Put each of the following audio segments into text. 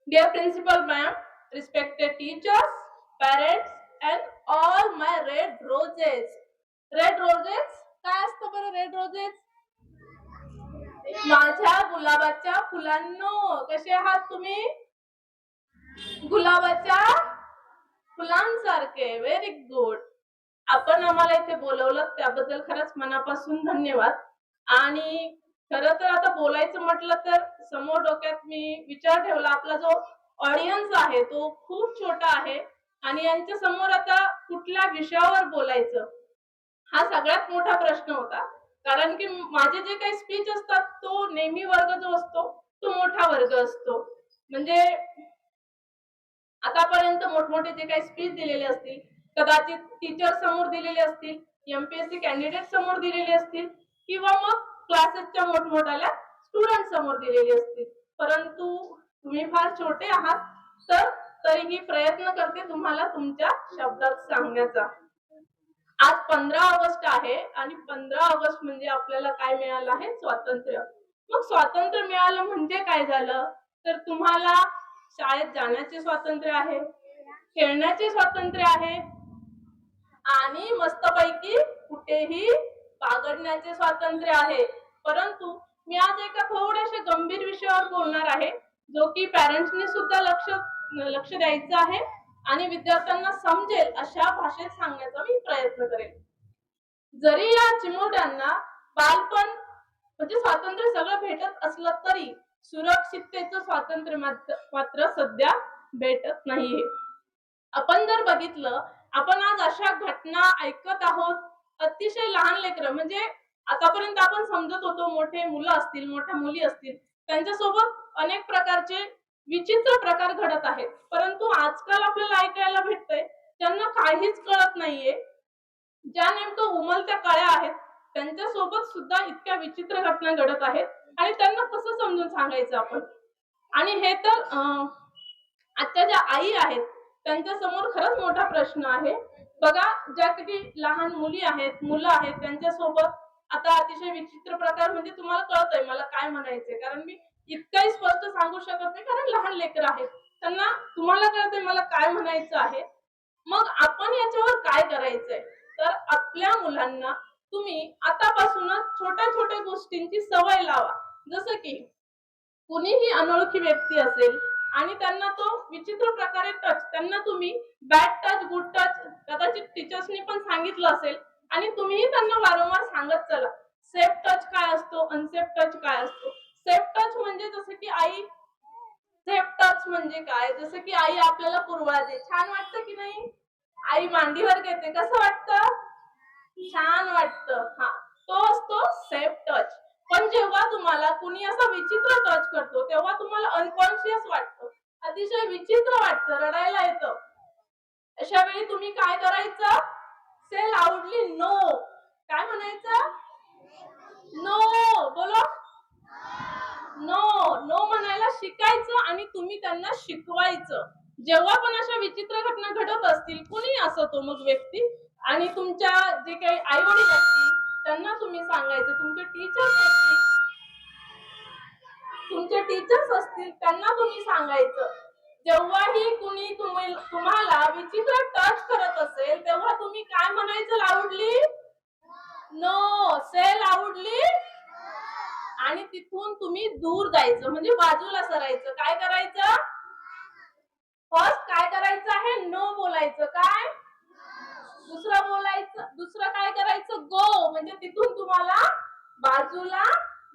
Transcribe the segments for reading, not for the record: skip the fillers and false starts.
Dear Principal Ma'am, respected teachers, parents, and all my red roses. Red roses? काय असतं बरं red roses? माझ्या गुलाबाच्या फुलांनो, कसे आहात तुम्ही? गुलाबाच्या फुलांसारखे. Very good. आपण आम्हाला इथे बोलवलं त्याबद्दल खरंच मनापासून धन्यवाद. आणि खरं तर आता बोलायचं म्हटलं तर समोर डोक्यात मी विचार ठेवला, आपला जो ऑडियन्स आहे तो खूप छोटा आहे आणि यांच्या समोर आता कुठल्या विषयावर बोलायचं हा सगळ्यात मोठा प्रश्न होता. कारण की माझे जे काही स्पीच असतात तो नेहमी वर्ग जो असतो तो मोठा वर्ग असतो. म्हणजे आतापर्यंत मोठमोठे जे काही स्पीच दिलेले असतील, कदाचित टीचर समोर दिलेले असतील, एमपीएससी कॅन्डिडेट समोर दिलेले असतील किंवा मग क्लासेसच्या मोठमोठ्या स्टुडंट समोर दिलेले असतील. परंतु तुम्ही फार छोटे आहात, तर तरीही प्रयत्न करते तुम्हाला तुमच्या शब्दात सांगण्याचा. आज 15 ऑगस्ट आहे आणि 15 ऑगस्ट म्हणजे आपल्याला काय मिळालं आहे? स्वातंत्र्य. मग स्वातंत्र्य मिळालं म्हणजे काय झालं? तर तुम्हाला शाळेत जाण्याचे स्वातंत्र्य आहे, खेळण्याचे स्वातंत्र्य आहे आणि मस्तपैकी कुठेही बागडण्याचे स्वातंत्र्य आहे. परंतु मी आज एका थोड्याशा गंभीर विषयावर बोलणार आहे, जो की पॅरेंट्सनी सुद्धा लक्ष द्यायचं आहे आणि विद्यार्थ्यांना समजेल अशा भाषेत सांगण्याचा मी प्रयत्न करेन. जरी या चिमुरड्यांना बालपण म्हणजे स्वातंत्र्य सगळं भेटत असलं तरी सुरक्षिततेचं स्वातंत्र्य मात्र सध्या भेटत नाहीये. आपण जर बघितलं, आपण आज अशा घटना ऐकत आहोत, अतिशय लहान लेकरं म्हणजे आतापर्यंत आपण समजत होतो मोठे मुलं असतील, मोठ्या मुली असतील, त्यांच्यासोबत अनेक प्रकारचे विचित्र प्रकार घडत आहेत. परंतु आजकाल आपल्याला ऐकायला भेटतंय त्यांना काहीच कळत नाहीये. ज्या नेमकं उमलत्या कळ्या आहेत त्यांच्यासोबत सुद्धा इतक्या विचित्र घटना घडत आहेत आणि त्यांना कसं समजून सांगायचं आपण. आणि हे तर आजच्या ज्या आई आहेत त्यांच्या समोर खरंच मोठा प्रश्न आहे. बघा, ज्या किती लहान मुली आहेत, मुलं आहेत, त्यांच्यासोबत आता अतिशय विचित्र प्रकार म्हणजे तुम्हाला कळतंय मला काय म्हणायचंय, कारण मी इतकंही स्पष्ट सांगू शकत नाही कारण लहान लेकरं आहेत. त्यांना तुम्हाला कळतंय मला काय म्हणायचं आहे. मग आपण याच्यावर काय करायचंय? तर आपल्या मुलांना तुम्ही आतापासूनच छोट्या छोट्या गोष्टींची सवय लावा. जसं की कुणीही अनोळखी व्यक्ती असेल आणि त्यांना तो विचित्र प्रकारे टच, त्यांना तुम्ही बॅड टच, गुड टच कदाचित टीचर्सनी पण सांगितलं असेल आणि तुम्हीही त्यांना वारंवार सांगत चला. सेफ टच काय असतो, अनसेफ टच काय असतो. सेफ टच म्हणजे जसं की आई सेफ टच म्हणजे काय, जसं की आई आपल्याला पुरवाते, छान वाटतं की नाही? आई मांडीवर घेते, कसं वाटतं? छान वाटतं. हा, तो असतो सेफ टच. पण जेव्हा तुम्हाला कुणी असा विचित्र टच करतो तेव्हा तुम्हाला अनकॉन्शियस वाटतं, अतिशय विचित्र वाटतं, रडायला येतं. अशा वेळी तुम्ही काय करायचं? से लाऊडली नो. काय म्हणायचं? नो. बोलो. नो. नो म्हणायला शिकायचं आणि तुम्ही त्यांना शिकवायचं. जेव्हा पण अशा विचित्र घटना घडत असतील, कुणी असो तो मग व्यक्ती, आणि तुमच्या जे काही आई वडील असतील त्यांना तुम्ही सांगायचं, तुमचे टीचर्स असतील त्यांना तुम्ही सांगायचं. जेव्हाही कुणी तुम्हाला विचित्र टच करत असेल तेव्हा तुम्ही काय म्हणायचं लाऊडली? नो. से लाऊडली. आणि तिथून तुम्ही दूर जायचं म्हणजे बाजूला सरायचं. काय करायचं? फर्स्ट काय करायचं आहे? नो बोलायचं. काय? दुसरं काय करायचं? गो. म्हणजे तिथून तुम्हाला बाजूला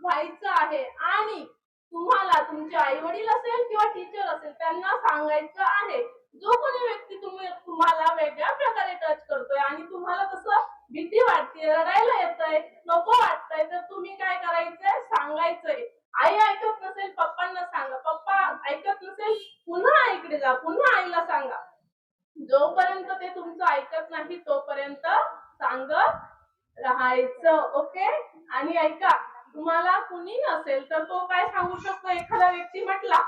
व्हायचं आहे आणि तुम्हाला तुमचे आई वडील असेल किंवा टीचर असेल त्यांना सांगायचं आहे, जो कोणी व्यक्ती तुम्हाला वेगळ्या प्रकारे टच करतोय आणि तुम्हाला तसं भीती वाटते, रडायला येतंय, नको वाटतंय, तर तुम्ही काय करायचंय? सांगायचंय. आई ऐकत नसेल पप्पांना सांगा, पप्पा ऐकत नसेल पुन्हा आईकडे जा, पुन्हा आईला सांगा. जोपर्यंत ते तुमचं ऐकत नाही तोपर्यंत सांगत राहायचं. ओके. आणि ऐका, तुम्हाला कुणी नसेल तर तो काय सांगू शकतो? एखादा व्यक्ती म्हटला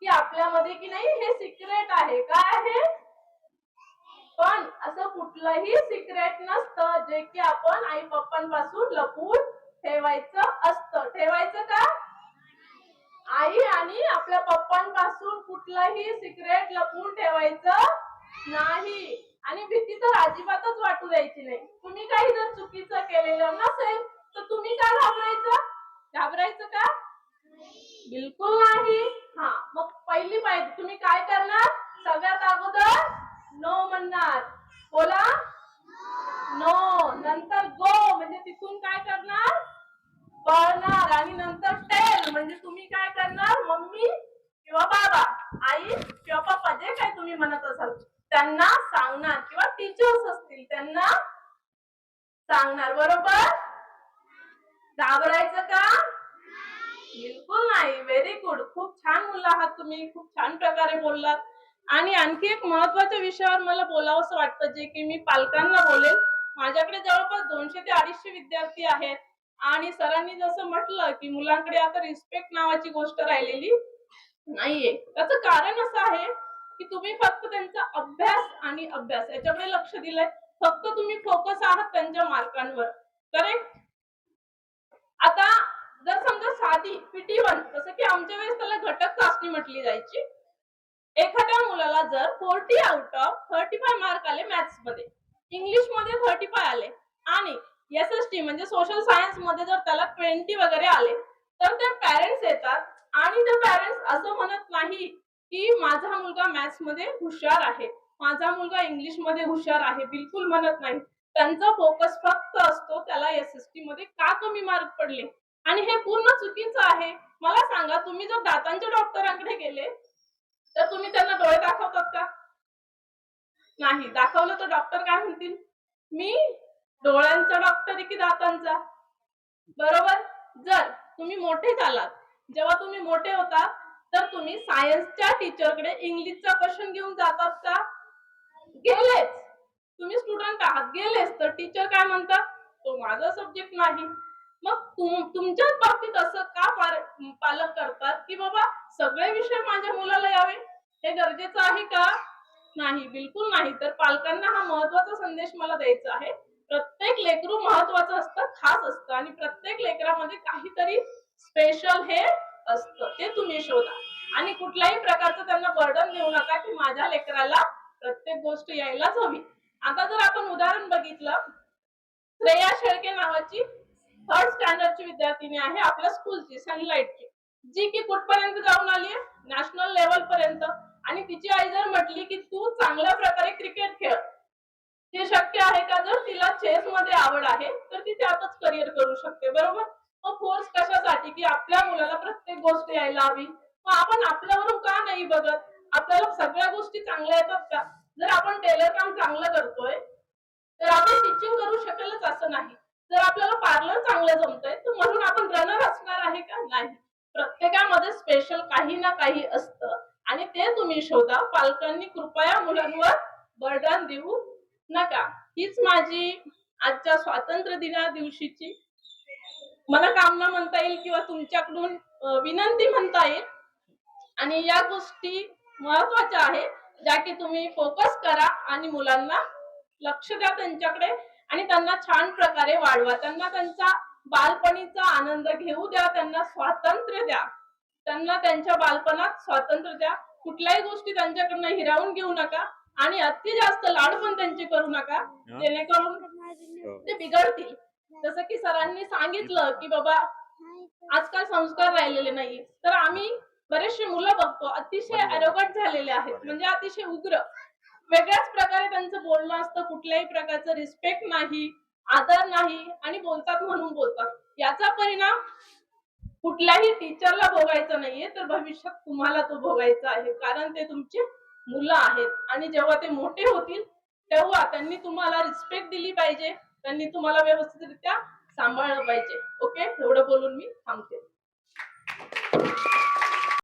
की आपल्यामध्ये की नाही हे सिक्रेट आहे. काय आहे? पण असं कुठलंही सिक्रेट नसतं जे की आपण आई पप्पांपासून लपवून ठेवायचं असतं. ठेवायचं का? आई आणि आपल्या पप्पांपासून कुठलाही सिक्रेट लपवून ठेवायचं नाही आणि भीती तर अजिबातच वाटू द्यायची नाही. तुम्ही काही जर चुकीचं केलेलं नसेल तर तुम्ही का घाबरायचं का? बिलकुल नाही. हा, मग पहिली पायरी तुम्ही काय करणार? सगळ्यात अगोदर नो म्हणणार. बोला नो. नंतर गो म्हणजे तिथून काय करणार? पळणार. आणि नंतर टेल म्हणजे तुम्ही काय करणार? मम्मी किंवा बाबा, आई किंवा पप्पा जे काही तुम्ही म्हणत असाल त्यांना सांगणार किंवा टीचर्स असतील त्यांना सांगणार. बरोबर? घाबरायचं का? बिलकुल नाही. Very good. खूप छान मुलं आहात तुम्ही. खूप छान प्रकारे बोललात. आणि आणखी एक महत्त्वाच्या विषयावर मला बोलावंसं वाटतं जे की मी पालकांना बोलेल. माझ्याकडे जवळपास 200 ते 250 विद्यार्थी आहेत आणि सरांनी जसं म्हटलं की मुलांकडे आता रिस्पेक्ट नावाची गोष्ट राहिलेली नाहीये. त्याचं कारण असं आहे की तुम्ही फक्त त्यांचा अभ्यास आणि अभ्यास याच्याकडे लक्ष दिलंय. फक्त तुम्ही फोकस आहात त्यांच्या मार्कांवर. करेक्ट? आता जर समजा साधी PT1 जसं की आमच्या वेळेस त्याला घटक चाचणी म्हटली जायची. एखाद्या मुलाला जर 40 आउट ऑफ 35 मार्क आले मॅथ्स मध्ये, इंग्लिश मध्ये 35 आले आणि SST म्हणजे सोशल सायन्स मध्ये जर त्याला 20 वगैरे आले, तर ते पॅरेंट्स येतात आणि ते पॅरेंट्स असं म्हणत नाही की माझा मुलगा मॅथ्स मध्ये हुशार आहे, माझा मुलगा इंग्लिश मध्ये हुशार आहे. बिलकुल म्हणत नाही. त्यांचा फोकस फक्त असतो त्याला SST मध्ये का कमी मार्क पडले आणि हे पूर्ण चुकीचं आहे. मला सांगा, तुम्ही जर दातांच्या डॉक्टरांकडे गेले तर तुम्ही त्यांना डोळे दाखवतात का? नाही. दाखवलं तर डॉक्टर काय म्हणतील? मी डोळ्यांचा डॉक्टर आहे की दातांचा? बरोबर? जर तुम्ही मोठे झालात, जेव्हा तुम्ही मोठे होतात तर तुम्ही सायन्सच्या टीचरकडे इंग्लिशचा क्वेश्चन घेऊन जातात का? गेलेच. तुम्ही स्टुडंट आहात, गेलेच तर टीचर काय म्हणतात? तो माझा सब्जेक्ट नाही. मग तुमच्याच बाबतीत असं का पालक करतात की बाबा सगळे विषय माझ्या मुलाला यावे, हे गरजेचं आहे का? नाही, बिलकुल नाही. तर पालकांना हा महत्त्वाचा संदेश मला द्यायचा आहे. प्रत्येक लेकरू महत्त्वाचं असतं, खास असतं आणि प्रत्येक लेकरामध्ये काहीतरी स्पेशल हे असतं. ते तुम्ही शोधा आणि कुठल्याही प्रकारचं त्यांना बर्डन देऊ नका की माझ्या लेकराला प्रत्येक गोष्ट यायलाच हवी. आता जर आपण उदाहरण बघितलं, श्रेया शेळके नावाची 3rd स्टँडर्डची विद्यार्थिनी आहे आपल्या स्कूलची, सनलाइटची, जी की कुठपर्यंत जाऊन आली आहे? नॅशनल लेवल पर्यंत. आणि तिची आई जर म्हटली की तू चांगल्या प्रकारे क्रिकेट खेळ, हे शक्य आहे का? जर तिला चेस मध्ये आवड आहे तर ती त्यातच करिअर करू शकते. बरोबर? मग फोर्स कशासाठी की आपल्या मुलाला प्रत्येक गोष्ट यायला हवी. मग आपण आपल्यावरून का नाही बघत? आपल्याला सगळ्या गोष्टी चांगल्या येतात का? जर आपण टेलर काम चांगलं करतोय तर आपण टीचिंग करू शकेलच असं नाही. जर आपल्याला पार्लर चांगलं जमतंय तर म्हणून आपण रनर असणार आहे का? नाही. प्रत्येकामध्ये स्पेशल काही ना काही असतं आणि ते तुम्ही शोधा. पालकांनी कृपया मुलांवर बर्डन देऊ नका. हीच माझी आजच्या स्वातंत्र्य दिना दिवशीची मनोकामना म्हणता येईल किंवा तुमच्याकडून विनंती म्हणता येईल. आणि या गोष्टी महत्त्वाच्या आहेत ज्या की तुम्ही फोकस करा आणि मुलांना लक्ष द्या त्यांच्याकडे आणि त्यांना छान प्रकारे वाढवा. त्यांना त्यांचा बालपणीचा आनंद घेऊ द्या. त्यांना स्वातंत्र्य द्या. त्यांना त्यांच्या बालपणात स्वातंत्र्य द्या. कुठल्याही गोष्टी त्यांच्याकडनं हिरावून घेऊ नका आणि अति जास्त लाड पण त्यांचे करू नका, जेणेकरून ते बिघडतील. जसं की सरांनी सांगितलं की बाबा आजकाल संस्कार राहिलेले नाही, तर आम्ही बरेचसे मुलं बघतो अतिशय अरोगंट झालेले आहेत, म्हणजे अतिशय उग्र, वेगळ्याच प्रकारे त्यांचं बोलणं असतं, कुठल्याही प्रकारचं रिस्पेक्ट नाही, आदर नाही आणि बोलतात म्हणून बोलतात. याचा परिणाम कुठल्याही टीचरला भोगायचा नाहीये, तर भविष्यात तुम्हाला तो भोगायचा आहे. कारण ते तुमचे मुलं आहेत आणि जेव्हा ते मोठे होतील तेव्हा त्यांनी तुम्हाला रिस्पेक्ट दिली पाहिजे, त्यांनी तुम्हाला व्यवस्थितरित्या सांभाळलं पाहिजे. ओके, एवढं बोलून मी थांबते.